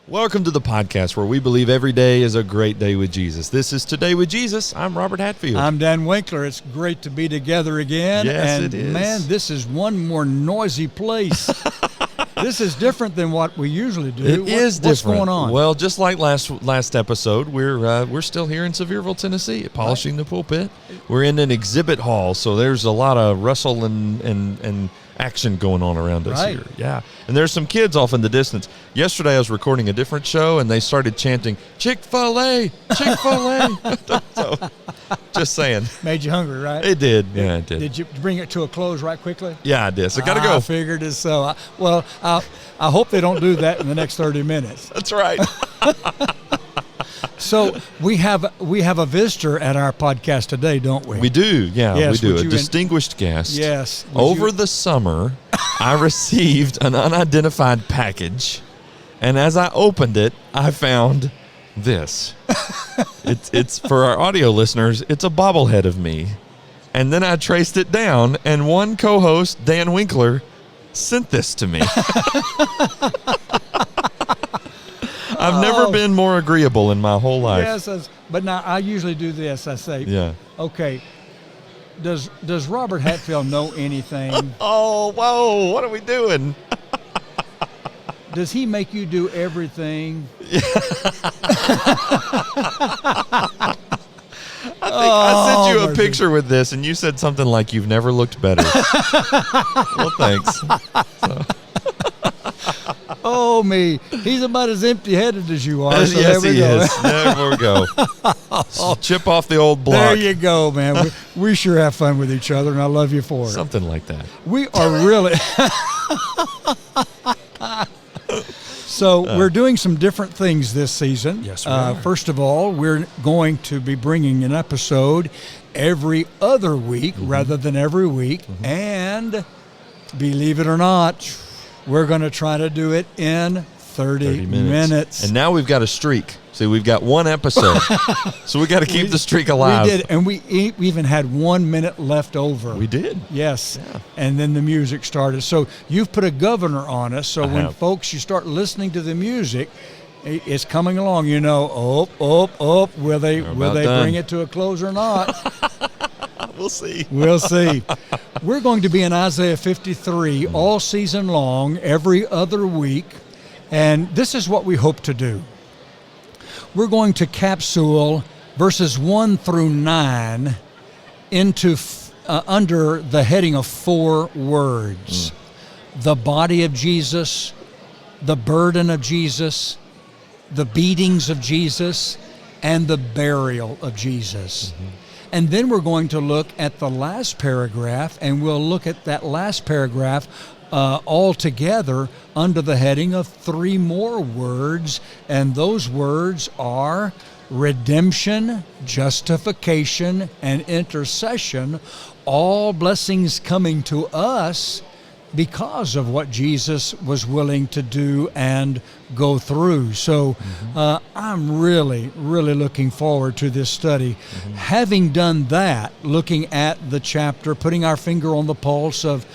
Welcome to the podcast where we believe every day is a great day with Jesus. This is Today with Jesus. I'm Robert Hatfield. I'm Dan Winkler. It's great to be together again. Yes, and it is. Man, this is one more noisy place. This is different than what we usually do. It is different. What's going on? Well, just like last episode, we're still here in Sevierville, Tennessee, polishing the pulpit. We're in an exhibit hall, so there's a lot of rustle and action going on around us here. Yeah. And there's some kids off in the distance. Yesterday I was recording a different show and they started chanting, Chick-fil-A, Chick-fil-A. So, just saying. Made you hungry, right? It did. Yeah, it did. Did you bring it to a close right quickly? Yeah, I did. So got to go. I figured it so. Well, I hope they don't do that in the next 30 minutes. That's right. So we have a visitor at our podcast today, don't we? We do, yeah, yes, we do. A distinguished guest. Yes. Over the summer, I received an unidentified package, and as I opened it, I found this. It's for our audio listeners, it's a bobblehead of me. And then I traced it down, and one co-host, Dan Winkler, sent this to me. I've never been more agreeable in my whole life. Yes, but now I usually do this. I say, okay, does Robert Hatfield know anything? Oh, whoa, what are we doing? Does he make you do everything? I sent you a picture with this, and you said something like, "You've never looked better." Well, thanks. Oh, me. He's about as empty-headed as you are. So yes, there we he go. is. There we go. Chip off the old block. There you go, man. We sure have fun with each other, and I love you for it. Something like that. We are really... So we're doing some different things this season. Yes, we are. First of all, we're going to be bringing an episode every other week rather than every week. And believe it or not, we're going to try to do it in 30 minutes. And now we've got a streak. See, we've got one episode. So we got to keep the streak alive. We did, and we even had 1 minute left over. We did. Yes. Yeah. And then the music started. So you've put a governor on us. So when folks, you start listening to the music, it's coming along, you know, will they bring it to a close or not? We'll see. We'll see. We're going to be in Isaiah 53 all season long, every other week. And this is what we hope to do. We're going to capsule verses 1 through 9 into under the heading of 4 words. The body of Jesus, the burden of Jesus, the beatings of Jesus, and the burial of Jesus. And then we're going to look at the last paragraph, and we'll look at that last paragraph all together under the heading of 3 more words, and those words are redemption, justification, and intercession, all blessings coming to us because of what Jesus was willing to do and go through. So I'm really, really looking forward to this study. Having done that, looking at the chapter, putting our finger on the pulse of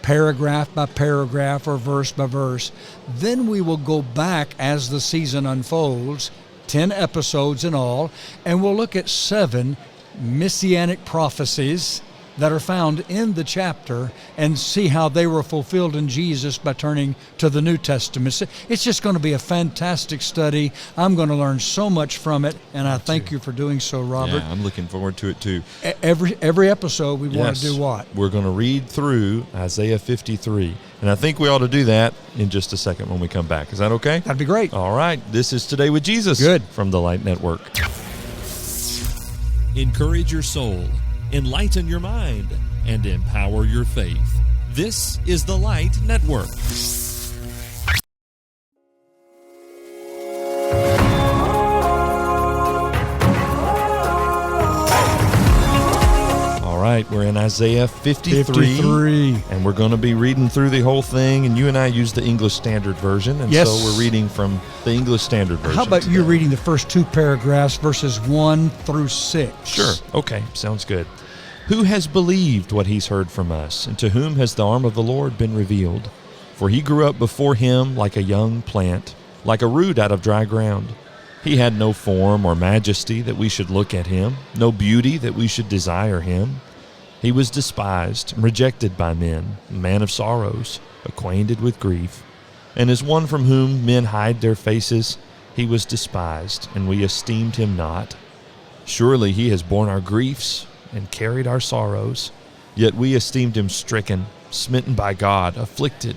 paragraph by paragraph or verse by verse, then we will go back as the season unfolds, 10 episodes in all, and we'll look at 7 messianic prophecies that are found in the chapter and see how they were fulfilled in Jesus by turning to the New Testament. It's just going to be a fantastic study. I'm going to learn so much from it, and I thank you for doing so, Robert. Yeah, I'm looking forward to it too. Every episode we want to do what? We're going to read through Isaiah 53, and I think we ought to do that in just a second when we come back. Is that okay? That'd be great. All right. This is Today with Jesus. Good. From the Light Network. Encourage your soul, enlighten your mind, and empower your faith. This is the Light Network. All right, we're in Isaiah 53, and we're going to be reading through the whole thing, and you and I use the English Standard Version, and so we're reading from the English Standard Version. How about you reading the first 2 paragraphs, verses 1 through 6? Sure. Okay, sounds good. Who has believed what he's heard from us, and to whom has the arm of the Lord been revealed? For he grew up before him like a young plant, like a root out of dry ground. He had no form or majesty that we should look at him, no beauty that we should desire him. He was despised, rejected by men, a man of sorrows, acquainted with grief. And as one from whom men hide their faces, he was despised, and we esteemed him not. Surely he has borne our griefs and carried our sorrows, yet we esteemed him stricken, smitten by God, afflicted.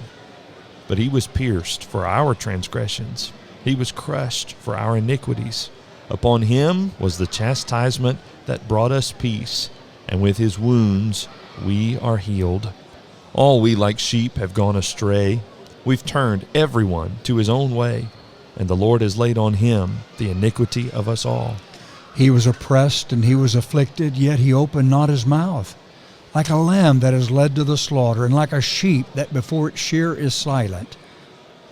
But he was pierced for our transgressions. He was crushed for our iniquities. Upon him was the chastisement that brought us peace, and with his wounds we are healed. All we like sheep have gone astray. We've turned everyone to his own way, and the Lord has laid on him the iniquity of us all. He was oppressed and he was afflicted, yet he opened not his mouth. Like a lamb that is led to the slaughter, and like a sheep that before its shear is silent,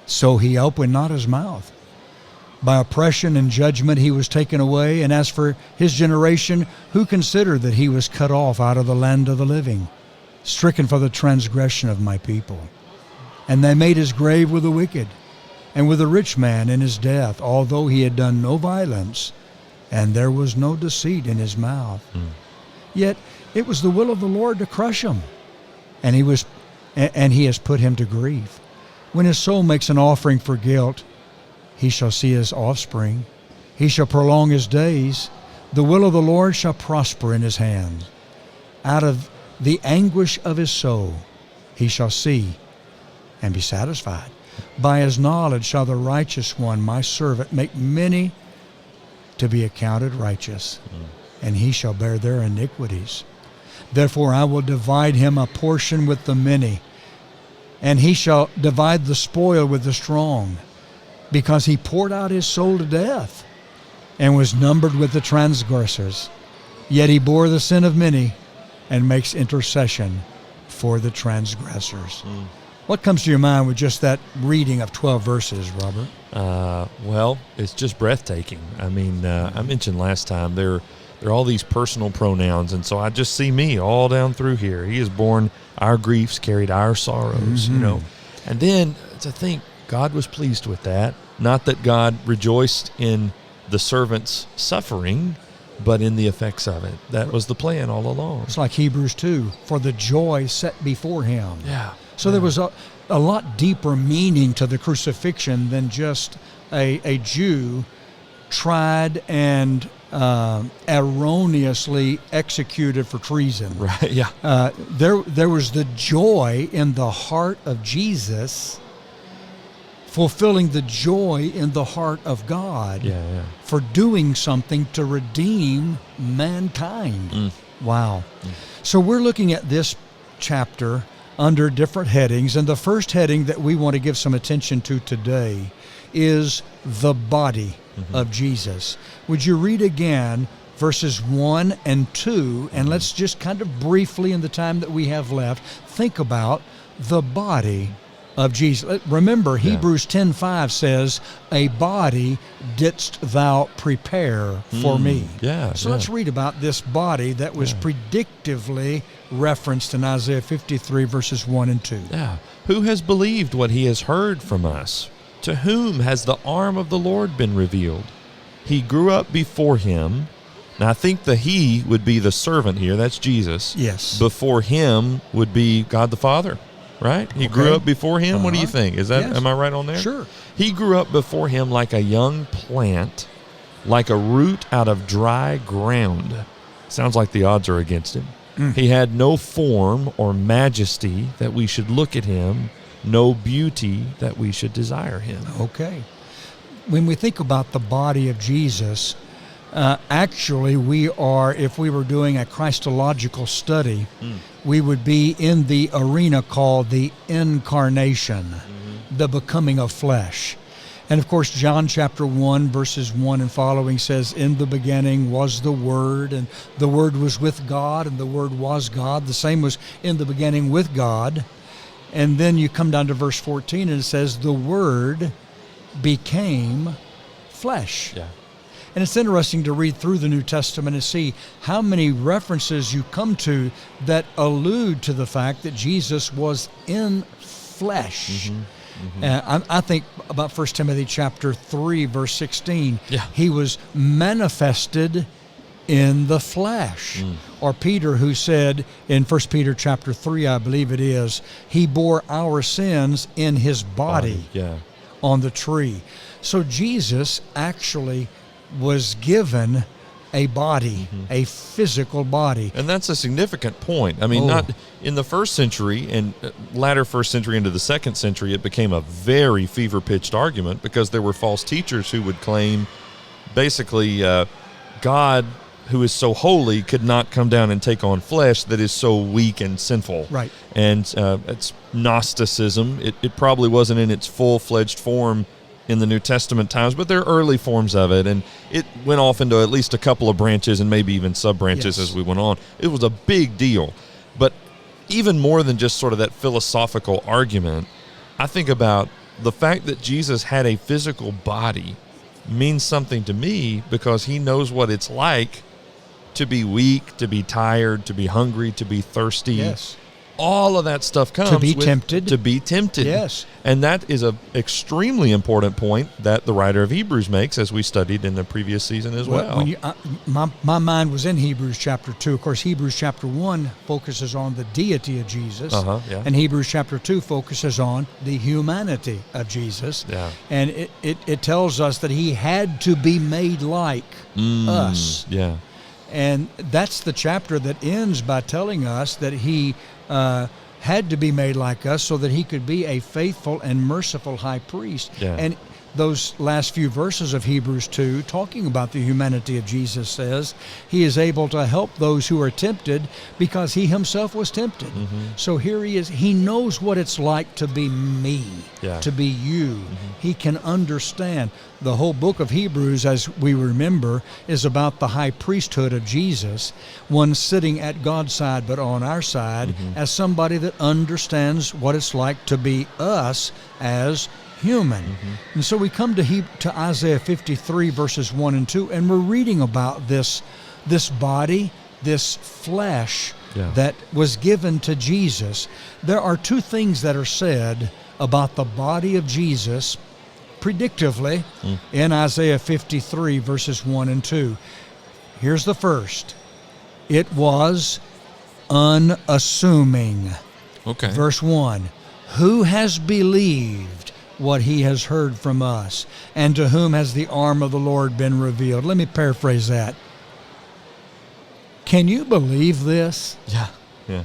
so he opened not his mouth. By oppression and judgment he was taken away, and as for his generation, who considered that he was cut off out of the land of the living, stricken for the transgression of my people? And they made his grave with the wicked, and with the rich man in his death, although he had done no violence, and there was no deceit in his mouth. Yet it was the will of the Lord to crush him, and he has put him to grief. When his soul makes an offering for guilt, he shall see his offspring. He shall prolong his days. The will of the Lord shall prosper in his hand. Out of the anguish of his soul he shall see and be satisfied. By his knowledge shall the righteous one, my servant, make many to be accounted righteous, and he shall bear their iniquities. Therefore I will divide him a portion with the many, and he shall divide the spoil with the strong, because he poured out his soul to death, and was numbered with the transgressors. Yet he bore the sin of many, and makes intercession for the transgressors. What comes to your mind with just that reading of 12 verses, Robert? Well, it's just breathtaking. I mean, I mentioned last time there are all these personal pronouns, and so I just see me all down through here. He has borne our griefs, carried our sorrows, you know. And then to think God was pleased with that. Not that God rejoiced in the servant's suffering, but in the effects of it. That was the plan all along. It's like Hebrews 2, for the joy set before him. Yeah. So there was a lot deeper meaning to the crucifixion than just a Jew tried and erroneously executed for treason. Right, yeah. There was the joy in the heart of Jesus, fulfilling the joy in the heart of God for doing something to redeem mankind. Wow. So we're looking at this chapter under different headings, and the first heading that we want to give some attention to today is the body of Jesus. Would you read again verses 1 and 2, and let's just kind of briefly, in the time that we have left, think about the body of Jesus. Remember, Hebrews 10:5 says, a body didst thou prepare for me. So let's read about this body that was predictively referenced in Isaiah 53 verses 1 and 2. Who has believed what he has heard from us? To whom has the arm of the Lord been revealed? He grew up before him. Now I think the he would be the servant here. That's Jesus. Yes. Before him would be God the Father. Right? He grew up before him. What do you think? Is that, am I right on there? Sure. He grew up before him like a young plant, like a root out of dry ground. Sounds like the odds are against him. He had no form or majesty that we should look at him, no beauty that we should desire him. Okay. When we think about the body of Jesus, actually we are, if we were doing a Christological study, we would be in the arena called the incarnation, the becoming of flesh. And of course, John chapter 1, verses 1 and following says, in the beginning was the Word, and the Word was with God, and the Word was God. The same was in the beginning with God. And then you come down to verse 14, and it says, the Word became flesh. And it's interesting to read through the New Testament and see how many references you come to that allude to the fact that Jesus was in flesh. I think about 1 Timothy chapter 3, verse 16. Yeah. He was manifested in the flesh. Or Peter, who said in 1 Peter chapter 3, I believe it is, he bore our sins in his body. Yeah. On the tree. So Jesus actually was given a body, a physical body. And that's a significant point. I mean, not in the first century and latter first century into the second century, it became a very fever-pitched argument because there were false teachers who would claim basically God, who is so holy, could not come down and take on flesh that is so weak and sinful. Right. And it's Gnosticism. It probably wasn't in its full-fledged form in the New Testament times, but there are early forms of it, and it went off into at least a couple of branches and maybe even sub-branches as we went on. It was a big deal. But even more than just sort of that philosophical argument, I think about the fact that Jesus had a physical body means something to me because he knows what it's like to be weak, to be tired, to be hungry, to be thirsty. Yes. All of that stuff comes To be with tempted. To be tempted. Yes. And that is an extremely important point that the writer of Hebrews makes, as we studied in the previous season as well. When my mind was in Hebrews chapter 2. Of course, Hebrews chapter 1 focuses on the deity of Jesus. Yeah. And Hebrews chapter 2 focuses on the humanity of Jesus. Yeah. And it tells us that he had to be made like us. Yeah. And that's the chapter that ends by telling us that he had to be made like us so that he could be a faithful and merciful high priest. Yeah. And those last few verses of Hebrews 2, talking about the humanity of Jesus, says he is able to help those who are tempted because he himself was tempted. So here he is. He knows what it's like to be me, to be you. He can understand. The whole book of Hebrews, as we remember, is about the high priesthood of Jesus, one sitting at God's side but on our side, as somebody that understands what it's like to be us as human. And so we come to Isaiah 53 verses 1 and 2, and we're reading about this body, this flesh that was given to Jesus. There are two things that are said about the body of Jesus predictively in Isaiah 53 verses 1 and 2. Here's the first. It was unassuming. Okay. Verse 1. Who has believed what he has heard from us, and to whom has the arm of the Lord been revealed? Let me paraphrase that. Can you believe this? Yeah.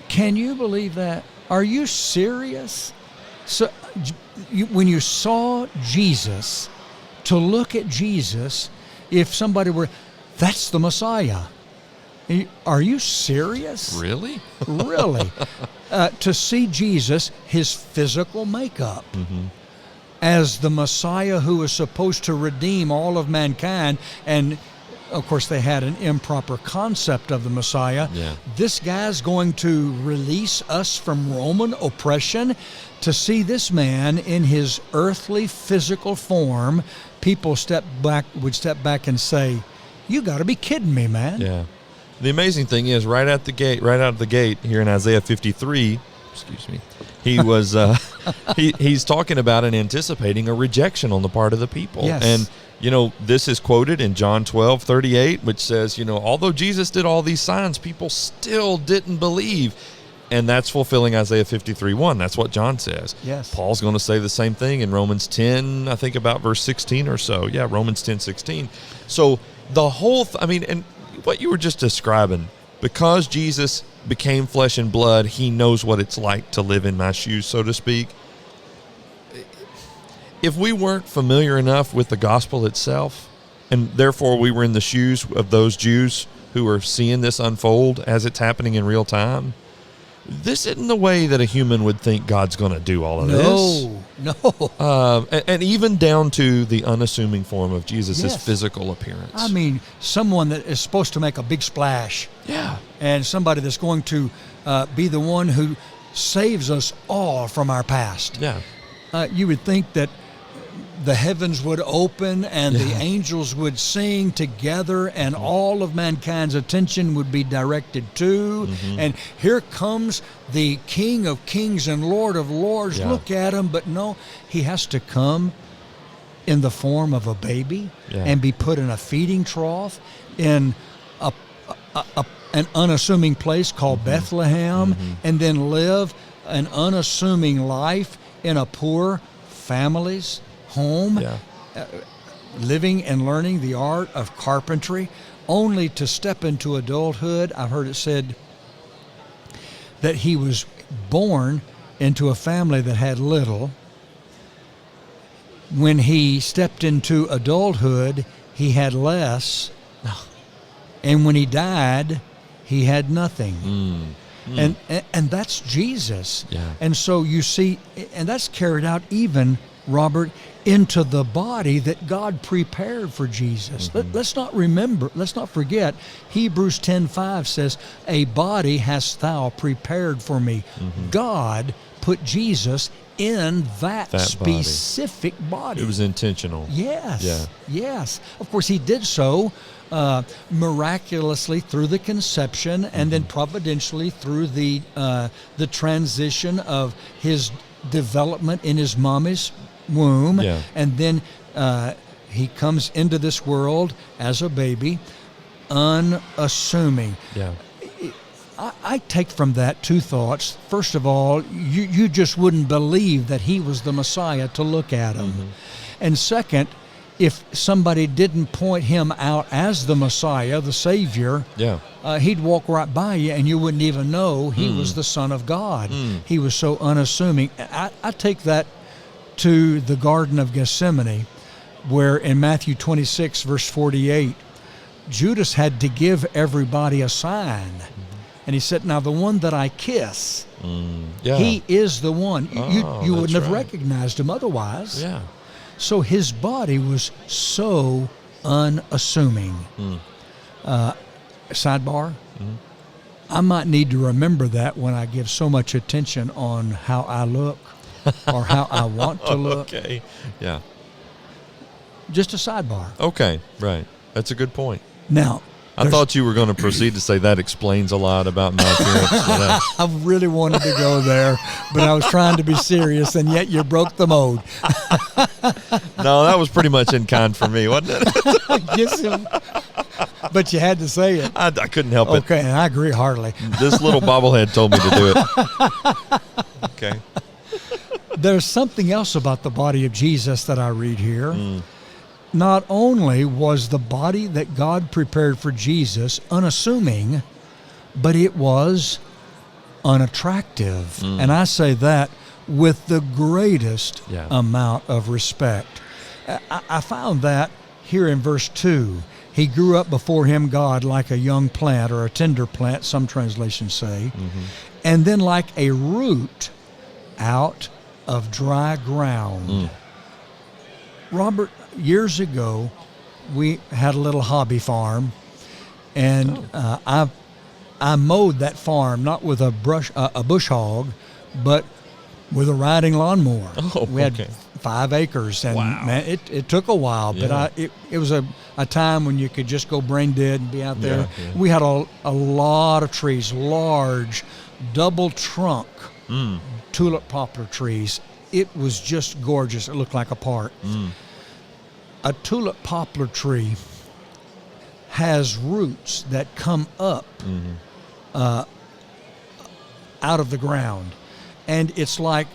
Can you believe that? Are you serious? So, when you saw Jesus, to look at Jesus, if somebody were, that's the Messiah. Are you serious? Really? Really. To see Jesus, his physical makeup, as the Messiah who is supposed to redeem all of mankind, and of course they had an improper concept of the Messiah. Yeah. This guy's going to release us from Roman oppression. To see this man in his earthly physical form, people would step back and say, you got to be kidding me, man. Yeah. The amazing thing is, right out of the gate here in Isaiah 53, he was he's talking about and anticipating a rejection on the part of the people. Yes. And this is quoted in John 12:38, which says, although Jesus did all these signs, people still didn't believe. And that's fulfilling Isaiah 53:1. That's what John says. Yes. Paul's going to say the same thing in Romans 10, I think about verse 16 or so. Yeah, Romans 10:16. So the whole, and what you were just describing, because Jesus became flesh and blood, he knows what it's like to live in my shoes, so to speak. If we weren't familiar enough with the gospel itself, and therefore we were in the shoes of those Jews who are seeing this unfold as it's happening in real time, this isn't the way that a human would think God's going to do all of this. No. And even down to the unassuming form of Jesus' physical appearance. Someone that is supposed to make a big splash. Yeah. And somebody that's going to be the one who saves us all from our past. Yeah. You would think that the heavens would open and the angels would sing together, and all of mankind's attention would be directed to. And here comes the King of Kings and Lord of Lords. Look at him. But no, he has to come in the form of a baby and be put in a feeding trough in an unassuming place called Bethlehem, and then live an unassuming life in a poor family's home, living and learning the art of carpentry, only to step into adulthood. I've heard it said that he was born into a family that had little. When he stepped into adulthood, he had less. And when he died, he had nothing. And that's Jesus. And so you see, and that's carried out even, Robert, into the body that God prepared for Jesus. Let's not forget, Hebrews 10:5 says, a body hast thou prepared for me. God put Jesus in that specific body. It was intentional. Yes. Yes. Of course, he did so miraculously through the conception, and then providentially through the transition of his development in his mommy's womb. And then he comes into this world as a baby, unassuming. I take from that two thoughts. First of all, you just wouldn't believe that he was the Messiah to look at him. And second, if somebody didn't point him out as the Messiah, the Savior, he'd walk right by you and you wouldn't even know he was the Son of God. He was so unassuming. I take that to the Garden of Gethsemane, where in Matthew 26, verse 48, Judas had to give everybody a sign. And he said, now the one that I kiss, he is the one. You wouldn't have recognized him otherwise. So his body was so unassuming. Sidebar, I might need to remember that when I give so much attention on how I look or how I want to look. Okay, Just a sidebar. Okay, right. That's a good point. Now, I thought you were going to proceed to say that explains a lot about my appearance. I really wanted to go there, but I was trying to be serious, and yet you broke the mold. No, that was pretty much in kind for me, wasn't it? Yes, but you had to say it. I couldn't help it. Okay, and I agree heartily. This little bobblehead told me to do it. Okay. There's something else about the body of Jesus that I read here. Not only was the body that God prepared for Jesus unassuming, but it was unattractive. And I say that with the greatest amount of respect. I found that here in verse 2. He grew up before him, God, like a young plant or a tender plant, some translations say, and then like a root out of dry ground. Robert, years ago, we had a little hobby farm, and I mowed that farm not with a bush hog, but with a riding lawnmower. We had 5 acres, and man, it took a while, but it was a time when you could just go brain dead and be out there. We had a lot of trees, large, double trunk tulip poplar trees. It was just gorgeous. It looked like a park. A tulip poplar tree has roots that come up out of the ground, and it's like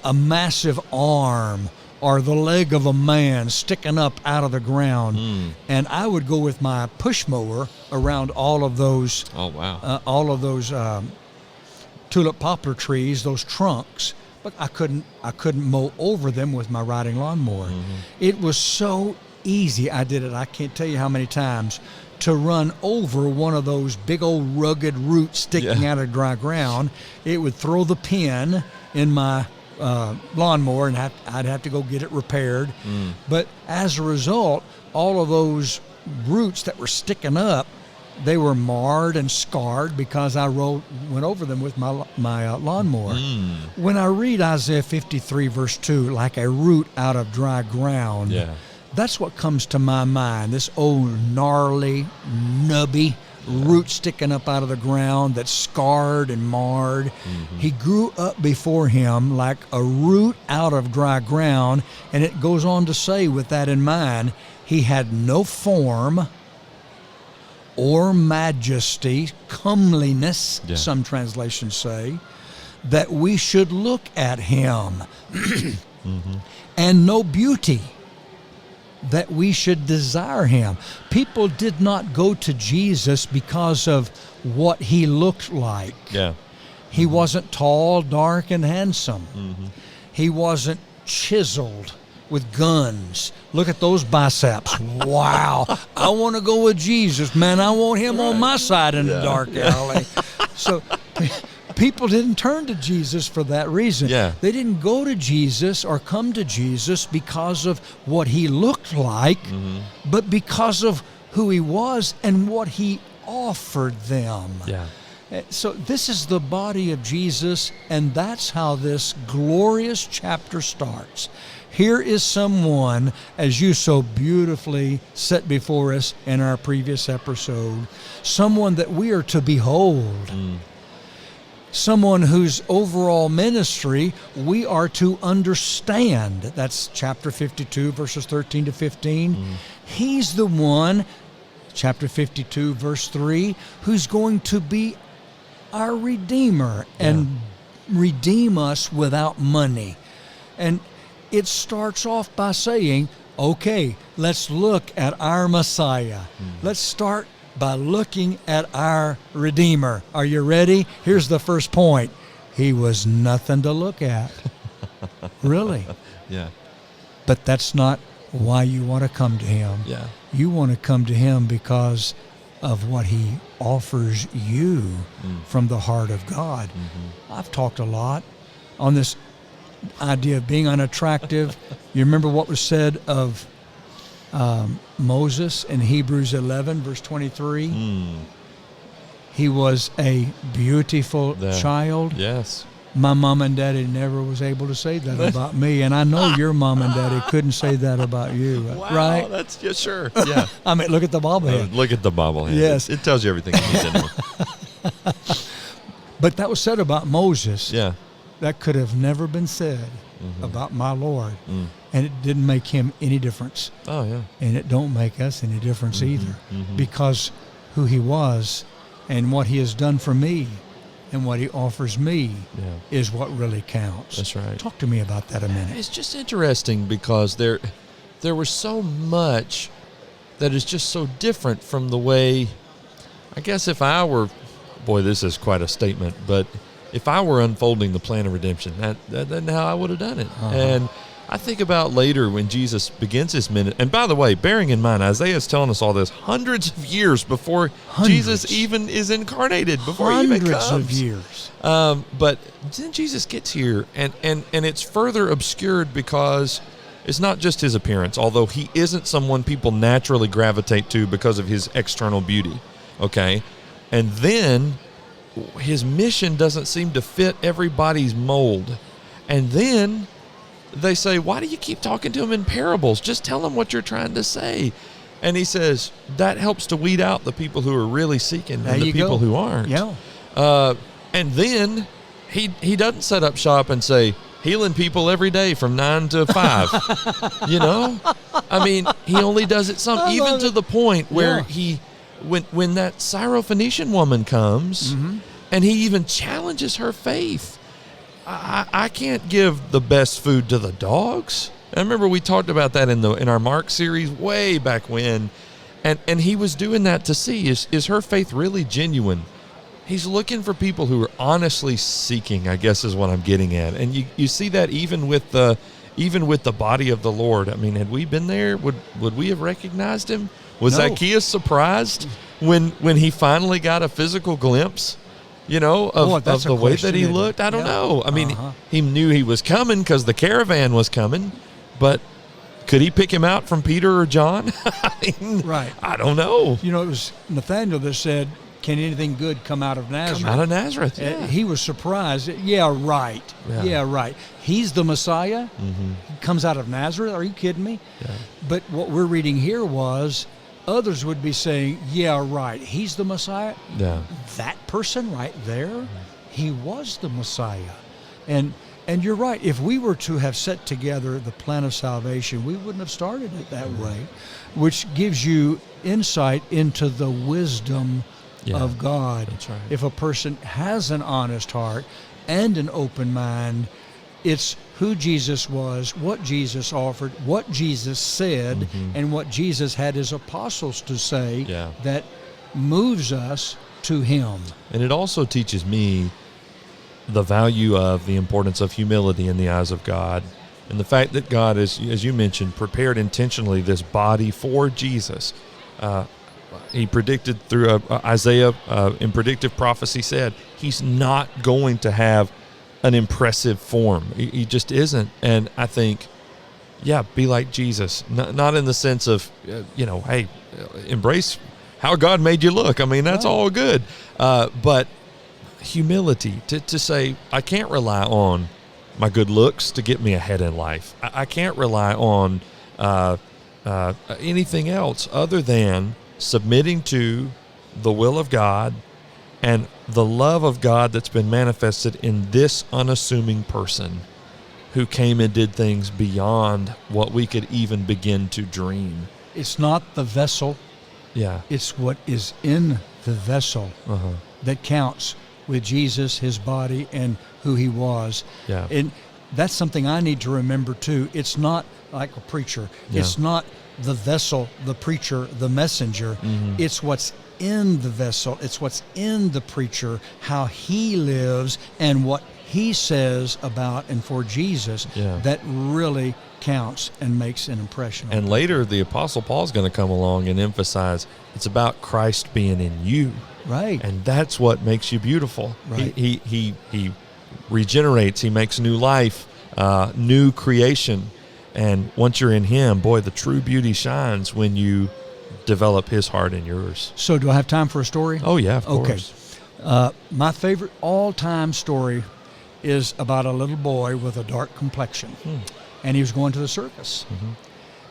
a massive arm or the leg of a man sticking up out of the ground. And I would go with my push mower around all of those tulip poplar trees, those trunks, but I couldn't mow over them with my riding lawnmower. It was so easy. I did it, I can't tell you how many times, to run over one of those big old rugged roots sticking out of dry ground. It would throw the pin in my lawnmower, and I'd have to go get it repaired. But as a result, all of those roots that were sticking up They were marred and scarred because I went over them with my lawnmower. When I read Isaiah 53, verse 2, like a root out of dry ground, that's what comes to my mind, this old gnarly, nubby root sticking up out of the ground that's scarred and marred. He grew up before him like a root out of dry ground, and it goes on to say, with that in mind, he had no form or majesty, comeliness, some translations say, that we should look at him, and no beauty, that we should desire him. People did not go to Jesus because of what he looked like. He wasn't tall, dark, and handsome. He wasn't chiseled with guns. Look at those biceps. Wow. I want to go with Jesus, man. I want him on my side in the dark alley. So people didn't turn to Jesus for that reason. They didn't go to Jesus or come to Jesus because of what he looked like, but because of who he was and what he offered them. So this is the body of Jesus, and that's how this glorious chapter starts. Here is someone, as you so beautifully set before us in our previous episode, someone that we are to behold. Someone whose overall ministry we are to understand. That's chapter 52, verses 13 to 15. He's the one, chapter 52, verse 3, who's going to be our Redeemer and redeem us without money. And it starts off by saying, okay, let's look at our Messiah. Let's start by looking at our Redeemer. Are you ready? Here's the first point. He was nothing to look at. Really? But that's not why you want to come to him. You want to come to him because of what he offers you from the heart of God. I've talked a lot on this idea of being unattractive. You remember what was said of Moses in Hebrews 11, verse 23? He was a beautiful child. My mom and daddy never was able to say that about me, and I know your mom and daddy couldn't say that about you, right? That's sure. I mean, look at the bobblehead. Look at the bobblehead. Yes. It tells you everything you need to know. But that was said about Moses. That could have never been said about my Lord. And it didn't make him any difference. And it don't make us any difference either. Because who he was and what he has done for me and what he offers me is what really counts. That's right. Talk to me about that a minute. It's just interesting because there was so much that is just so different from the way, I guess if I were, boy, this is quite a statement, but if I were unfolding the plan of redemption, that's how I would have done it. And I think about later when Jesus begins his ministry. And by the way, bearing in mind, Isaiah is telling us all this hundreds of years before Jesus even is incarnated, before he even comes. Hundreds of years. But then Jesus gets here, and it's further obscured because it's not just his appearance, although he isn't someone people naturally gravitate to because of his external beauty. Okay? And then his mission doesn't seem to fit everybody's mold. And then they say, why do you keep talking to him in parables? Just tell him what you're trying to say. And he says, that helps to weed out the people who are really seeking and the people who aren't. And then he doesn't set up shop and say, healing people every day from 9 to 5. You know? I mean, he only does it even to the point where when that Syrophoenician woman comes and he even challenges her faith. I can't give the best food to the dogs. I remember we talked about that in our Mark series way back when, and he was doing that to see is her faith really genuine. He's looking for people who are honestly seeking, I guess is what I'm getting at, and you see that even with the body of the Lord. I mean, had we been there, would we have recognized him? Was Zacchaeus surprised when he finally got a physical glimpse? You know, of the way that he looked? I don't know. I mean, he knew he was coming because the caravan was coming, but Could he pick him out from Peter or John? I mean, Right. I don't know. You know, it was Nathaniel that said, "Can anything good come out of Nazareth?" Come out of Nazareth. Yeah. He was surprised. Yeah, right. Yeah, right. He's the Messiah. He comes out of Nazareth. Are you kidding me? Yeah. But what we're reading here was others would be saying, yeah, right. He's the Messiah. Yeah. That person right there, he was the Messiah. And you're right. If we were to have set together the plan of salvation, we wouldn't have started it that way, which gives you insight into the wisdom of God. That's right. If a person has an honest heart and an open mind, it's who Jesus was, what Jesus offered, what Jesus said, and what Jesus had his apostles to say that moves us to him. And it also teaches me the value of the importance of humility in the eyes of God, and the fact that God, as you mentioned, prepared intentionally this body for Jesus. He predicted through Isaiah in predictive prophecy said he's not going to have an impressive form. He just isn't. And I think, be like Jesus. Not in the sense of, hey, embrace how God made you look. I mean, that's all good. But humility to say, I can't rely on my good looks to get me ahead in life. I can't rely on anything else other than submitting to the will of God and the love of God that's been manifested in this unassuming person who came and did things beyond what we could even begin to dream. It's not the vessel. Yeah. It's what is in the vessel that counts with Jesus, his body, and who he was. Yeah. And that's something I need to remember too. It's not like a preacher. Yeah. It's not the vessel, the preacher, the messenger. It's what's in the vessel. It's what's in the preacher, how he lives and what he says about and for Jesus that really counts and makes an impression. And later, the Apostle Paul's going to come along and emphasize it's about Christ being in you. Right. And that's what makes you beautiful. Right. He regenerates. He makes new life, new creation. And once you're in him, boy, the true beauty shines when you develop his heart in yours. So do I have time for a story? Oh, yeah, of course. My favorite all-time story is about a little boy with a dark complexion. And he was going to the circus.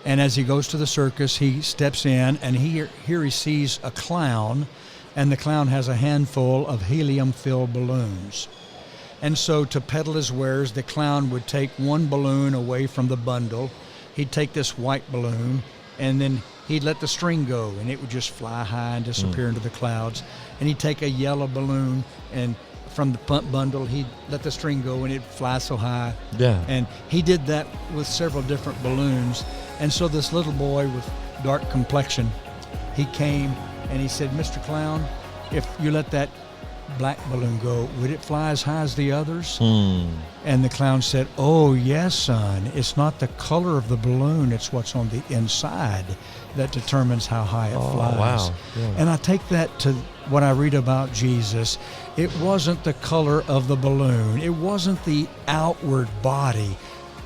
And as he goes to the circus, he steps in, and here he sees a clown, and the clown has a handful of helium-filled balloons. And so to peddle his wares, the clown would take one balloon away from the bundle. He'd take this white balloon, and then he'd let the string go, and it would just fly high and disappear into the clouds. And he'd take a yellow balloon, and from the bundle, he'd let the string go, and it'd fly so high. Yeah. And he did that with several different balloons. And so this little boy with dark complexion, he came and he said, "Mr. Clown, if you let that black balloon go, would it fly as high as the others?" And the clown said, "Oh, yes, son. It's not the color of the balloon. It's what's on the inside that determines how high it flies." Wow. Yeah. And I take that to what I read about Jesus. It wasn't the color of the balloon. It wasn't the outward body.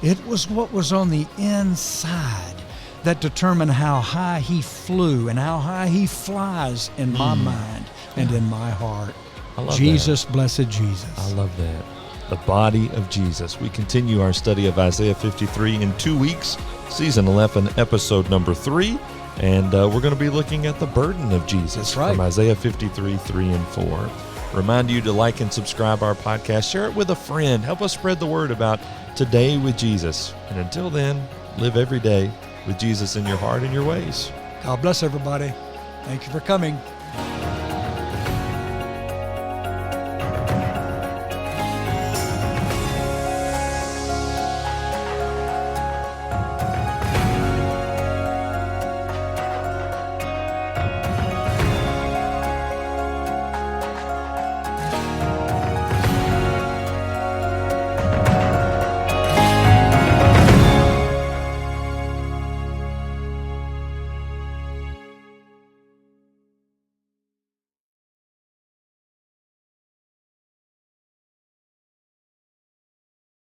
It was what was on the inside that determined how high he flew and how high he flies in my mind and in my heart. I love Jesus, blessed Jesus. I love that. The body of Jesus. We continue our study of Isaiah 53 in 2 weeks, season 11, episode number 3. And we're going to be looking at the burden of Jesus. That's right. From Isaiah 53, 3 and 4. Remind you to like and subscribe our podcast. Share it with a friend. Help us spread the word about Today with Jesus. And until then, live every day with Jesus in your heart and your ways. God bless everybody. Thank you for coming.